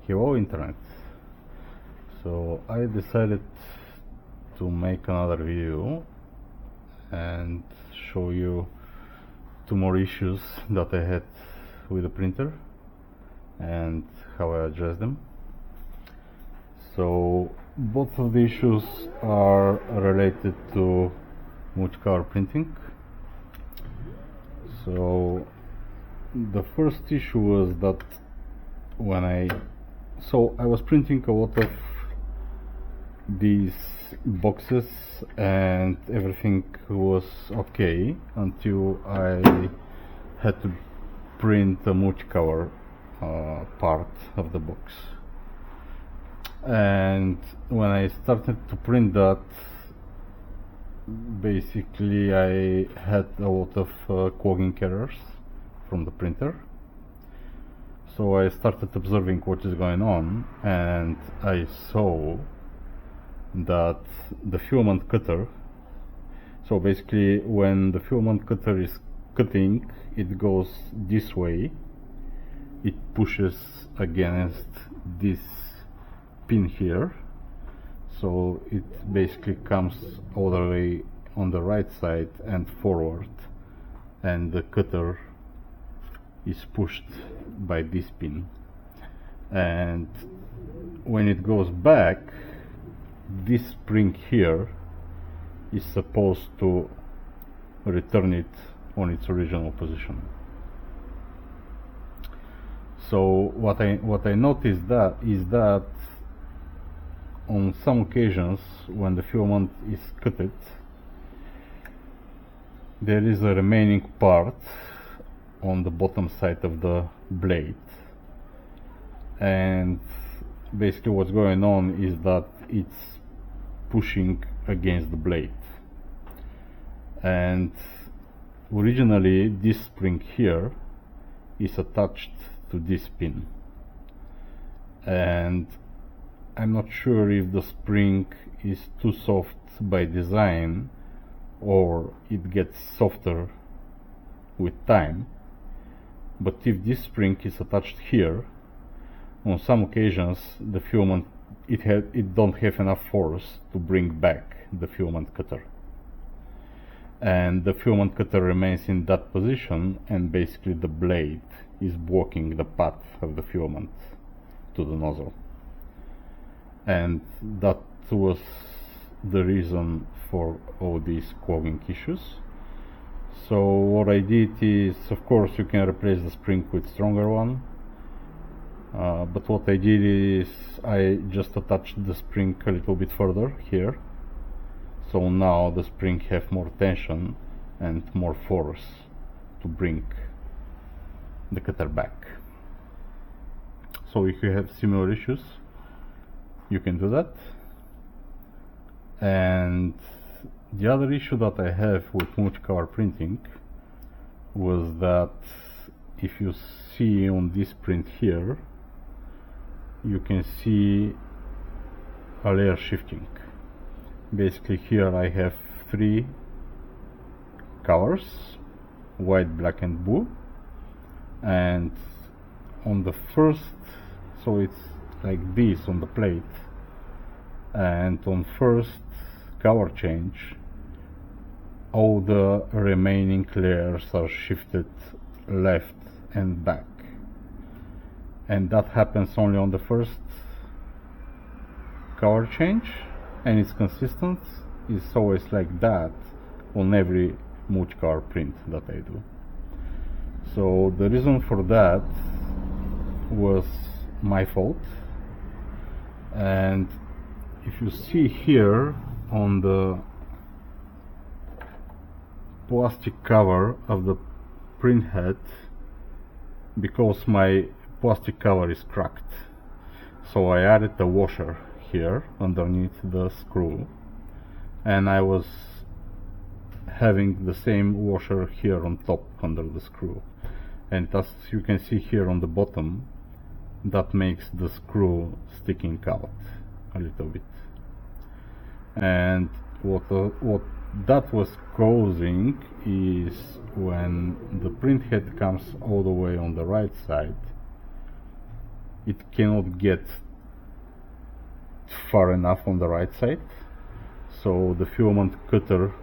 Hello Internet. So I decided to make another video and show you two more issues that I had with the printer and how I addressed them. So both of the issues are related to multicolor printing. So the first issue was that when I was printing a lot of these boxes and everything was okay until I had to print the multicolor part of the box. And when I started to print that, basically I had a lot of clogging errors from the printer. So I started observing what is going on, and I saw that the filament cutter, so basically when the filament cutter is cutting, it goes this way, it pushes against this pin here, so it basically comes all the way on the right side and forward, and the cutter is pushed by this pin. And when it goes back, this spring here is supposed to return it on its original position. So what I noticed is that on some occasions when the filament is cutted, there is a remaining part on the bottom side of the blade, and basically what's going on is that it's pushing against the blade. And originally this spring here is attached to this pin, and I'm not sure if the spring is too soft by design or it gets softer with time. But if this spring is attached here, on some occasions the filament it don't have enough force to bring back the filament cutter, and the filament cutter remains in that position, and basically the blade is blocking the path of the filament to the nozzle. And that was the reason for all these clogging issues. So what I did is, of course, you can replace the spring with stronger one, but what I did is I just attached the spring a little bit further here, so now the spring have more tension and more force to bring the cutter back. So if you have similar issues, you can do that. And the other issue that I have with multicolor printing was that if you see on this print here, you can see a layer shifting. Basically here I have three colors, white, black and blue, and on the first, so it's like this on the plate, and on first color change all the remaining layers are shifted left and back, and that happens only on the first color change, and it's consistent. It's always like that on every multicolor print that I do. So the reason for that was my fault, and if you see here on the plastic cover of the print head, because my plastic cover is cracked, so I added a washer here underneath the screw, and I was having the same washer here on top under the screw, and as you can see here on the bottom, that makes the screw sticking out a little bit. And what that was causing is when the print head comes all the way on the right side, it cannot get far enough on the right side, so the filament cutter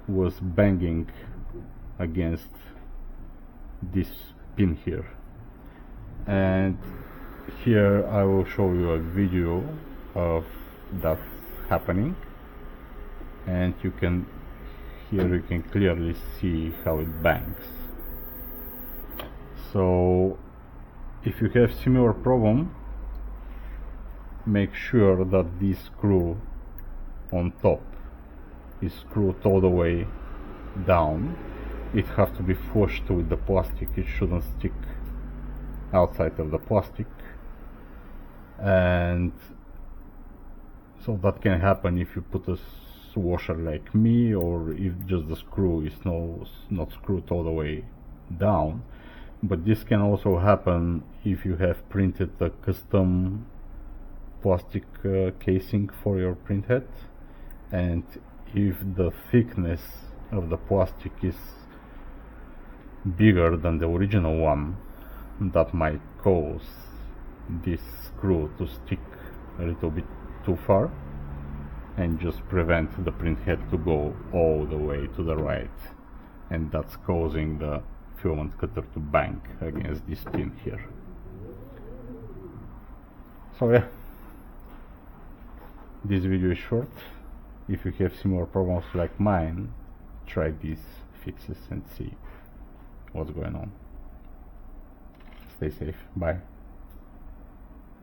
was banging against this pin here. And here I will show you a video of that happening, and here you can clearly see how it bangs. So if you have similar problem, make sure that this screw on top is screwed all the way down. It has to be flushed with the plastic, it shouldn't stick outside of the plastic. And so that can happen if you put a washer like me, or if just the screw is not screwed all the way down. But this can also happen if you have printed a custom plastic casing for your printhead, and if the thickness of the plastic is bigger than the original one, that might cause this screw to stick a little bit too far and just prevent the printhead to go all the way to the right, and that's causing the filament cutter to bang against this pin here. So yeah, this video is short. If you have similar problems like mine, try these fixes and see what's going on. Stay safe. Bye.